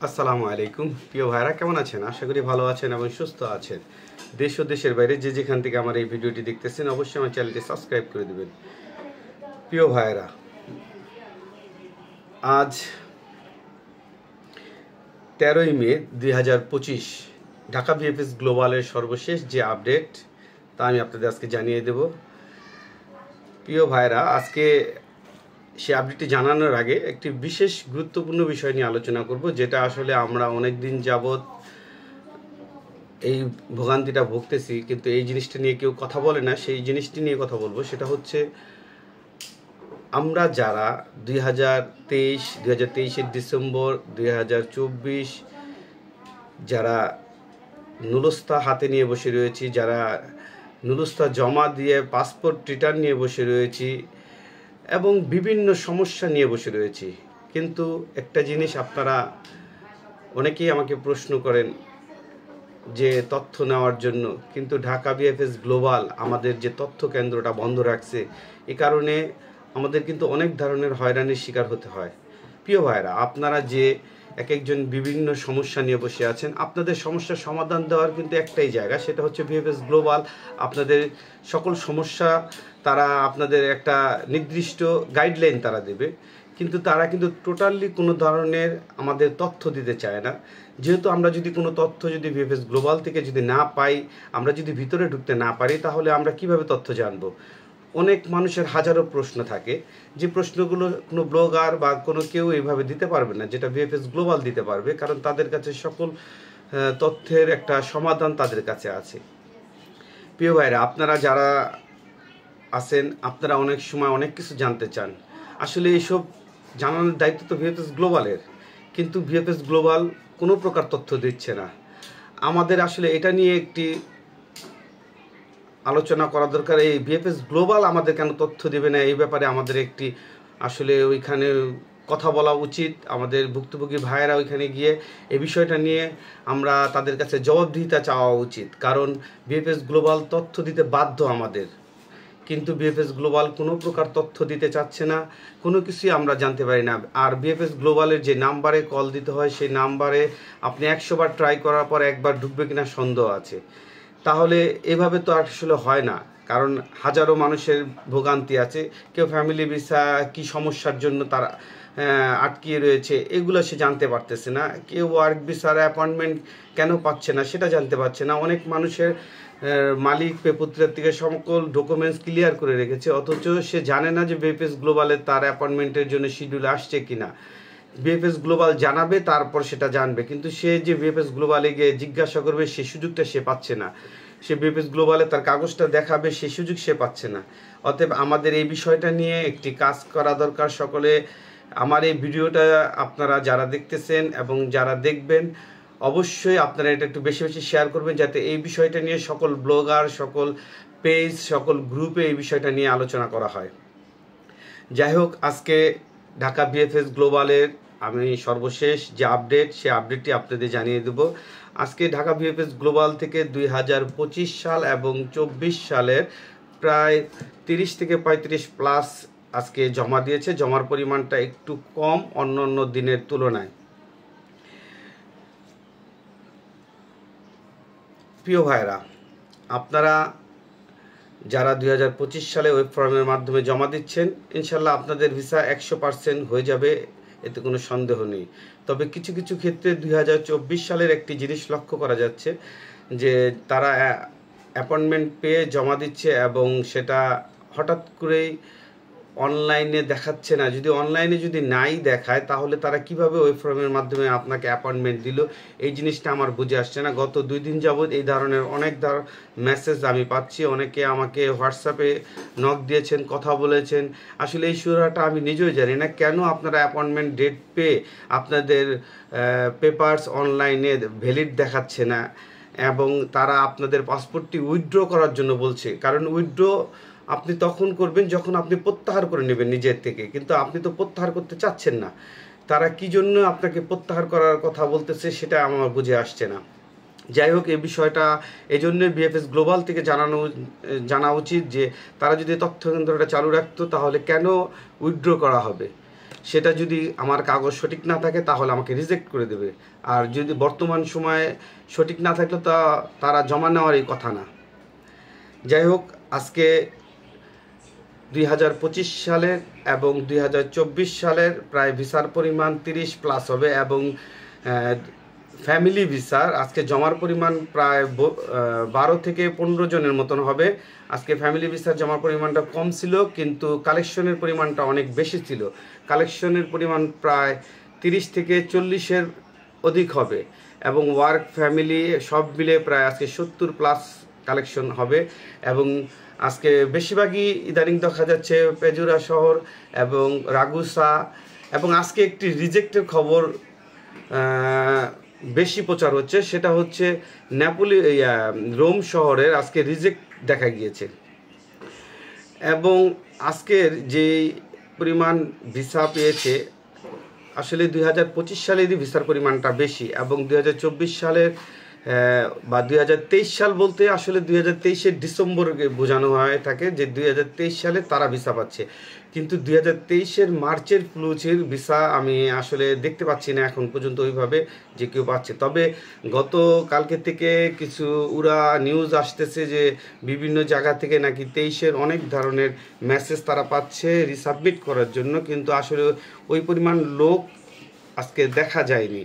আসসালামু আলাইকুম প্রিয় ভাইরা, কেমন আছেন? আশা করি ভালো আছেন এবং সুস্থ আছেন। দেশ ও দেশের বাইরে যে যেখান থেকে আমার এই ভিডিওটি দেখতেছেন অবশ্যই আমার চ্যানেলটি সাবস্ক্রাইব করে দেবেন। প্রিয় ভাইরা, আজ 13ই মে 2025 ঢাকা ভিএফএস গ্লোবালের সর্বশেষ যে আপডেট তা আমি আপনাদের আজকে জানিয়ে দেব। প্রিয় ভাইরা, আজকে সে আপডেটটি জানানোর আগে একটি বিশেষ গুরুত্বপূর্ণ বিষয় নিয়ে আলোচনা করব, যেটা আসলে আমরা অনেক দিন যাবৎ এই ভোগান্তিটা ভুগতেছি, কিন্তু এই জিনিসটা নিয়ে কেউ কথা বলে না। সেই জিনিসটি নিয়ে কথা বলবো, সেটা হচ্ছে আমরা যারা 2023 ডিসেম্বর 2024 যারা নুলস্থা হাতে নিয়ে বসে রয়েছি, যারা নুলস্থা জমা দিয়ে পাসপোর্ট রিটার্ন নিয়ে বসে রয়েছি এবং বিভিন্ন সমস্যা নিয়ে বসে রয়েছি। কিন্তু একটা জিনিস আপনারা অনেকেই আমাকে প্রশ্ন করেন যে তথ্য নেওয়ার জন্য, কিন্তু ঢাকা ভিএফএস গ্লোবাল আমাদের যে তথ্য কেন্দ্রটা বন্ধ রাখছে, এ কারণে আমাদের কিন্তু অনেক ধরনের হয়রানির শিকার হতে হয়। প্রিয় ভাইরা, আপনারা যে এক একজন বিভিন্ন সমস্যা নিয়ে বসে আছেন, আপনাদের সমস্যার সমাধান দেওয়ার কিন্তু একটাই জায়গা, সেটা হচ্ছে ভিএফএস গ্লোবাল। আপনাদের সকল সমস্যা তারা আপনাদের একটা নির্দিষ্ট গাইডলাইন তারা দেবে, কিন্তু তারা কিন্তু টোটালি কোনো ধরনের আমাদের তথ্য দিতে চায় না। যেহেতু আমরা যদি কোনো তথ্য যদি ভিএফএস গ্লোবাল থেকে যদি না পাই, আমরা যদি ভিতরে ঢুকতে না পারি, তাহলে আমরা কিভাবে তথ্য জানবো? অনেক মানুষের হাজারো প্রশ্ন থাকে, যে প্রশ্নগুলো কোনো ব্লগার বা কোনো কেউ এইভাবে দিতে পারবে না, যেটা ভিএফএস গ্লোবাল দিতে পারবে, কারণ তাদের কাছে সকল তথ্যের একটা সমাধান তাদের কাছে আছে। প্রিয় ভাইরা, আপনারা যারা আছেন, আপনারা অনেক সময় অনেক কিছু জানতে চান। আসলে এইসব জানানোর দায়িত্ব তো ভিএফএস গ্লোবালের, কিন্তু ভিএফএস গ্লোবাল কোনো প্রকার তথ্য দিচ্ছে না। আমাদের আসলে এটা নিয়ে একটি আলোচনা করা দরকার। এই ভিএফএস গ্লোবাল আমাদের কেন তথ্য দেবে না, এই ব্যাপারে আমাদের একটি আসলে ওইখানে কথা বলা উচিত। আমাদের ভুক্তভোগী ভাইয়েরা ওইখানে গিয়ে এই বিষয়টা নিয়ে আমরা তাদের কাছে জবাবদিহিতা চাওয়া উচিত, কারণ ভিএফএস গ্লোবাল তথ্য দিতে বাধ্য আমাদের, কিন্তু ভিএফএস গ্লোবাল কোনো প্রকার তথ্য দিতে চাচ্ছে না, কোনো কিছুই আমরা জানতে পারি না। আর ভিএফএস গ্লোবালের যে নাম্বারে কল দিতে হয়, সেই নাম্বারে আপনি 100 বার ট্রাই করার পর একবার ঢুকবে কিনা সন্দেহ আছে। তাহলে এভাবে তো আসলে হয় না, কারণ হাজারো মানুষের ভোগান্তি আছে। কেউ ফ্যামিলি ভিসা কি সমস্যার জন্য তারা আটকিয়ে রয়েছে, এগুলো সে জানতে পারতেছে না। কেউ ওয়ার্ক ভিসার অ্যাপয়েন্টমেন্ট কেন পাচ্ছে না, সেটা জানতে পারছে না। অনেক মানুষের মালিক পেপুত্রের থেকে সকল ডকুমেন্টস ক্লিয়ার করে রেখেছে, অথচ সে জানে না যে ভিএফএস গ্লোবালে তার অ্যাপয়েন্টমেন্টের জন্য শিডিউল আসছে কিনা। ভিএফএস গ্লোবাল জানাবে, তারপর সেটা জানবে, কিন্তু সে যে ভিএফএস গ্লোবালে গিয়ে জিজ্ঞাসা করবে, সেই সুযোগটা সে পাচ্ছে না। সে ভিএফএস গ্লোবালে তার কাগজটা দেখাবে, সেই সুযোগ সে পাচ্ছে না। অতএব আমাদের এই বিষয়টা নিয়ে একটি কাজ করা দরকার। সকলে আমার এই ভিডিওটা আপনারা যারা দেখতেছেন এবং যারা দেখবেন, অবশ্যই আপনারা এটা একটু বেশি বেশি শেয়ার করবেন, যাতে এই বিষয়টা নিয়ে সকল ব্লগার, সকল পেজ, সকল গ্রুপে এই বিষয়টা নিয়ে আলোচনা করা হয়। যাই হোক, আজকে ঢাকা ভিএফএস গ্লোবালের আমি সর্বশেষ যে আপডেট, সে আপডেটটি আপনাদের জানিয়ে দেব। আজকে ঢাকা ভিএফএস গ্লোবাল থেকে 2025 সাল এবং 24 সালের প্রায় 30 থেকে 35 প্লাস আজকে জমা দিয়েছে। জমার পরিমাণটা একটু কম অন্য অন্য দিনের তুলনায়। প্রিয় ভাইরা, আপনারা যারা 2025 সালে ওয়েব ফর্মের মাধ্যমে জমা দিচ্ছেন, ইনশাল্লাহ আপনাদের ভিসা 100% হয়ে যাবে, এতে কোনো সন্দেহ নেই। তবে কিছু কিছু ক্ষেত্রে 2024 সালের একটি জিনিস লক্ষ্য করা যাচ্ছে, যে তারা অ্যাপয়েন্টমেন্ট পেয়ে জমা দিচ্ছে এবং সেটা হঠাৎ করেই অনলাইনে দেখাচ্ছে না। যদি অনলাইনে যদি নাই দেখায়, তাহলে তারা কিভাবে ওয়েব ফর্মের মাধ্যমে আপনাকে অ্যাপয়েন্টমেন্ট দিল, এই জিনিসটা আমার বুঝে আসছে না। গত 2 দিন যাবৎ এই ধরনের অনেক মেসেজ আমি পাচ্ছি। অনেকে আমাকে হোয়াটসঅ্যাপে নক দিয়েছেন, কথা বলেছেন। আসলে এই সুরাটা আমি নিজেও জানি না, কেন আপনারা অ্যাপয়েন্টমেন্ট ডেট পেয়ে আপনাদের পেপারস অনলাইনে ভ্যালিড দেখাচ্ছে না, এবং তারা আপনাদের পাসপোর্টটি উইথড্র করার জন্য বলছে। কারণ উইথড্র আপনি তখন করবেন যখন আপনি প্রত্যাহার করে নেবেন নিজের থেকে, কিন্তু আপনি তো প্রত্যাহার করতে চাচ্ছেন না। তারা কি জন্য আপনাকে প্রত্যাহার করার কথা বলতেছে, সেটা আমার বুঝে আসছে না। যাই হোক, এই বিষয়টা এই জন্য ভিএফএস গ্লোবাল থেকে জানা উচিত যে তারা যদি তথ্য কেন্দ্রটা চালু রাখতো, তাহলে কেন উইথড্র করা হবে। সেটা যদি আমার কাগজ সঠিক না থাকে তাহলে আমাকে রিজেক্ট করে দেবে। আর যদি বর্তমান সময়ে সঠিক না থাকলে তারা জমা নেওয়ারই কথা না। যাই হোক, আজকে 2025 সালের এবং 2024 সালের প্রায় ভিসার পরিমাণ 30+ হবে এবং ফ্যামিলি ভিসার আজকে জমার পরিমাণ প্রায় 12 থেকে 15 জনের মতন হবে। আজকে ফ্যামিলি ভিসার জমার পরিমাণটা কম ছিল, কিন্তু কালেকশনের পরিমাণটা অনেক বেশি ছিল। কালেকশনের পরিমাণ প্রায় 30 থেকে 40-এর অধিক হবে এবং ওয়ার্ক ফ্যামিলি সব মিলে প্রায় আজকে 70+ কালেকশন হবে। এবং আজকে বেশিরভাগই ইদানিং দেখা যাচ্ছে পেজুরা শহর এবং রাগুসা, এবং আজকে একটি রিজেক্টের খবর বেশি প্রচার হচ্ছে, সেটা হচ্ছে রোম শহরের আজকে রিজেক্ট দেখা গিয়েছে। এবং আজকের যে পরিমাণ ভিসা পেয়েছে, আসলে 2025 সালেরই ভিসার পরিমাণটা বেশি এবং 2024 সালের বা 2023 সাল বলতে আসলে 2023-এর ডিসেম্বরকে বোঝানো হয়ে থাকে যে 2023 সালে তারা ভিসা পাচ্ছে, কিন্তু 2023-এর মার্চের ফ্লুচির ভিসা আমি আসলে দেখতে পাচ্ছি না এখন পর্যন্ত ওইভাবে যে কেউ পাচ্ছে। তবে কালকে থেকে কিছু নিউজ আসতেছে যে বিভিন্ন জায়গা থেকে নাকি 23-এর অনেক ধরনের মেসেজ তারা পাচ্ছে রিসাবমিট করার জন্য, কিন্তু আসলে ওই পরিমাণ লোক আজকে দেখা যায়নি।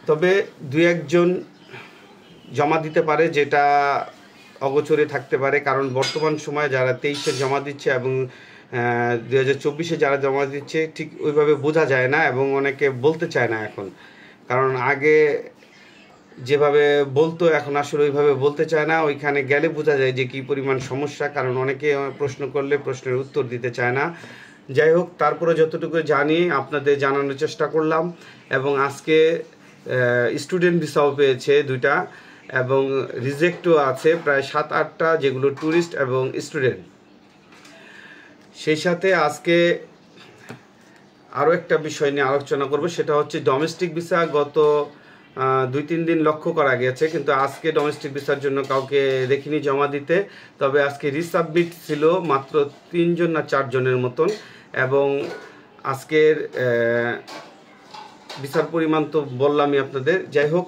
তবে 2-1 জমা দিতে পারে, যেটা অগোচরে থাকতে পারে, কারণ বর্তমান সময়ে যারা 23-এ জমা দিচ্ছে এবং 2024-এ যারা জমা দিচ্ছে ঠিক ওইভাবে বোঝা যায় না এবং অনেকে বলতে চায় না এখন, কারণ আগে যেভাবে বলতো এখন আসলে ওইভাবে বলতে চায় না। ওইখানে গেলে বোঝা যায় যে কী পরিমাণ সমস্যা, কারণ অনেকে প্রশ্ন করলে প্রশ্নের উত্তর দিতে চায় না। যাই হোক, তারপরে যতটুকু জানি আপনাদের জানানোর চেষ্টা করলাম। এবং আজকে স্টুডেন্ট ভিসাও পেয়েছে 2টা এবং রিজেক্টও আছে প্রায় 7-8টা, যেগুলো ট্যুরিস্ট এবং স্টুডেন্ট। সেই সাথে আজকে আরও একটা বিষয় নিয়ে আলোচনা করব, সেটা হচ্ছে ডোমেস্টিক ভিসা। গত 2-3 দিন লক্ষ্য করা গেছে, কিন্তু আজকে ডোমেস্টিক ভিসার জন্য কাউকে দেখিনি জমা দিতে। তবে আজকে রিসাবমিট ছিল মাত্র 3 জন না 4 জনের মতন। এবং আজকের ভিসার পরিমাণ তো বললামই আপনাদের। যাই হোক,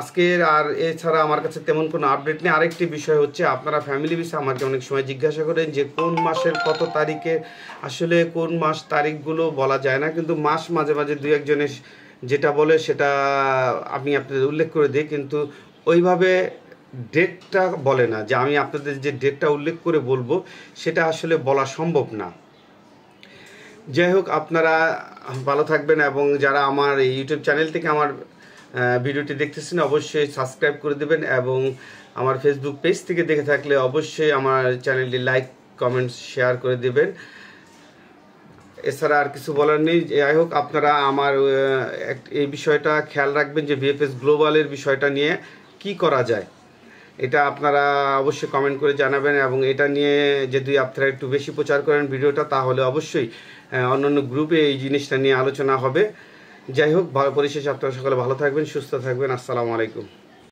আজকের আর এছাড়া আমার কাছে তেমন কোনো আপডেট নেই। আরেকটি বিষয় হচ্ছে, আপনারা ফ্যামিলি ভিসা আমাকে অনেক সময় জিজ্ঞাসা করেন যে কোন মাসের কত তারিখে, আসলে কোন মাস তারিখগুলো বলা যায় না, কিন্তু মাস মাঝে মাঝে 2-1 জনের যেটা বলে সেটা আমি আপনাদের উল্লেখ করে দিই, কিন্তু ওইভাবে ডেটটা বলে না যে আমি আপনাদের যে ডেটটা উল্লেখ করে বলবো সেটা আসলে বলা সম্ভব না। যাই হোক, আপনারা ভালো থাকবেন এবং যারা আমার এই ইউটিউব চ্যানেল থেকে আমার ভিডিওটি দেখতেছেন অবশ্যই সাবস্ক্রাইব করে দেবেন, এবং আমার ফেসবুক পেজ থেকে দেখে থাকলে অবশ্যই আমার চ্যানেলটি লাইক, কমেন্টস, শেয়ার করে দেবেন। এছাড়া আর কিছু বলার নেই। যাই হোক, আপনারা আমার এই বিষয়টা খেয়াল রাখবেন যে ভিএফএস গ্লোবালের বিষয়টা নিয়ে কি করা যায়, এটা আপনারা অবশ্যই কমেন্ট করে জানাবেন। এবং এটা নিয়ে যদি আপনারা একটু বেশি প্রচার করেন ভিডিওটা, তাহলে অবশ্যই অন্যান্য গ্রুপে এই জিনিসটা নিয়ে আলোচনা হবে। যাই হোক, পরিশেষে আপনারা সকলে ভালো থাকবেন, সুস্থ থাকবেন। আসসালামু আলাইকুম।